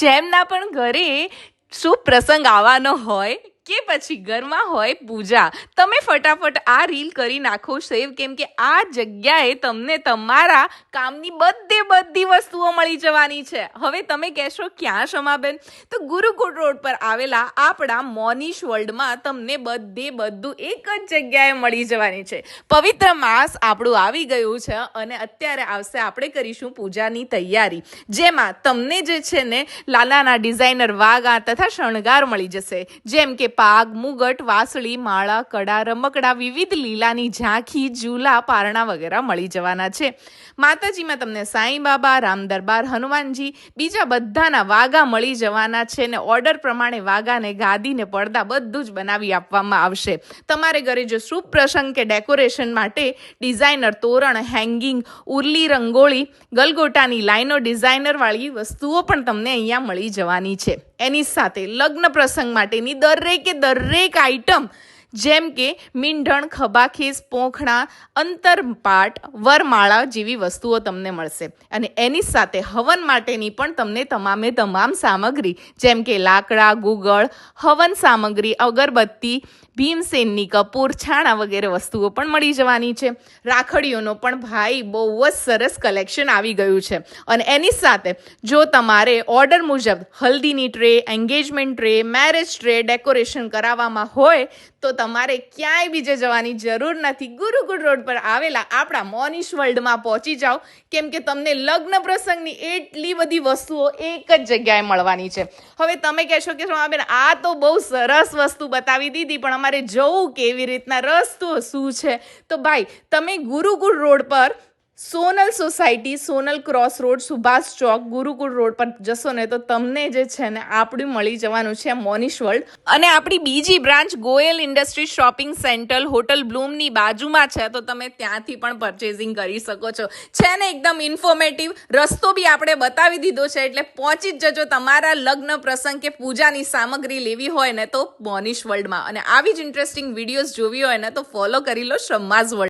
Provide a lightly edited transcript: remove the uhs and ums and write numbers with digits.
જેમના પણ ઘરે શુભ પ્રસંગ આવવાનો હોય કે પછી ઘરમાં હોય પૂજા, તમે ફટાફટ આ રીલ કરી નાખો સેવ, કેમ કે આ જગ્યાએ તમને તમારા કામની બધી વસ્તુઓ મળી જવાની છે. હવે તમે કહેશો ક્યાં શમાબેન? તો ગુરુકુળ રોડ પર આવેલા આપણા મોનિશ વર્લ્ડમાં તમને બધું એક જ જગ્યાએ મળી જવાની છે. પવિત્ર માસ આપણું આવી ગયું છે અને અત્યારે આવશે આપણે કરીશું પૂજાની તૈયારી, જેમાં તમને જે છે ને લાલાના ડિઝાઇનર વાગા તથા શણગાર મળી જશે, જેમ કે પાગ, મુગટ, વાસળી, માળા, કડા, રમકડા, વિવિધ લીલાની ઝાંખી, ઝૂલા, પારણા વગેરે મળી જવાના છે. માતાજીમાં તમને સાંઈ બાબા, રામ દરબાર, હનુમાનજી, બીજા બધાના વાગા મળી જવાના છે ને ઓર્ડર પ્રમાણે વાગાને, ગાદીને, પડદા બધું જ બનાવી આપવામાં આવશે. તમારે ઘરે જો શુભ પ્રસંગ કે ડેકોરેશન માટે ડિઝાઇનર તોરણ, હેંગિંગ, ઉરલી, રંગોળી, ગલગોટાની લાઈનો, ડિઝાઇનરવાળી વસ્તુઓ પણ તમને અહીંયા મળી જવાની છે. એની સાથે લગ્ન પ્રસંગ માટેની દરેક આઈટમ, જેમ કે મીંઢણ, ખભાખેસ, પોંખણા, અંતરપાટ, વરમાળા જેવી વસ્તુઓ તમને મળશે. અને એની સાથે હવન માટેની પણ તમને તમામ સામગ્રી, જેમ કે લાકડા, ગુગળ, હવન સામગ્રી, અગરબત્તી, ભીમસેનની કપૂર, છાણા વગેરે વસ્તુઓ પણ મળી જવાની છે. રાખડીઓનો પણ ભાઈ બહુ જ સરસ કલેક્શન આવી ગયું છે. અને એની સાથે જો તમારે ઓર્ડર મુજબ હલ્દીની tray, engagement tray, marriage tray decoration કરાવવામાં હોય તો તમારે ક્યાંય બીજે જવાની જરૂર નથી. ગુરુકુળ રોડ પર આવેલા આપણા મોનિશ વર્લ્ડમાં પહોંચી જાઓ, કેમ કે તમને લગ્ન પ્રસંગની એટલી બધી વસ્તુઓ એક જ જગ્યાએ મળવાની છે. હવે તમે કહેશો કે બેન આ તો બહુ સરસ વસ્તુ બતાવી દીધી, પણ અમારે જવું કેવી રીતના, રસ્તો શું છે? તો ભાઈ તમે ગુરુકુળ રોડ પર Sonal society, Sonal cross road, Subhash Chowk, Gurukul road પર જશો ને તો તમને જે છે ને આપણું મળી જવાનું છે મોનિશ વર્લ્ડ. અને આપણી બીજી branch Goyal industry shopping centre hotel બ્લૂમની બાજુમાં છે, તો તમે ત્યાંથી પણ પરચેઝિંગ કરી શકો છો. છે ને એકદમ ઇન્ફોર્મેટિવ, રસ્તો બી આપણે બતાવી દીધો છે, એટલે પહોંચી જ જજો. તમારા લગ્ન પ્રસંગ કે પૂજાની સામગ્રી લેવી હોય ને તો મોનિશ વર્લ્ડમાં. અને આવી જ ઇન્ટરેસ્ટિંગ વિડીયોઝ જોવી હોય ને તો ફોલો કરી લો શમ્માઝ વર્લ્ડ.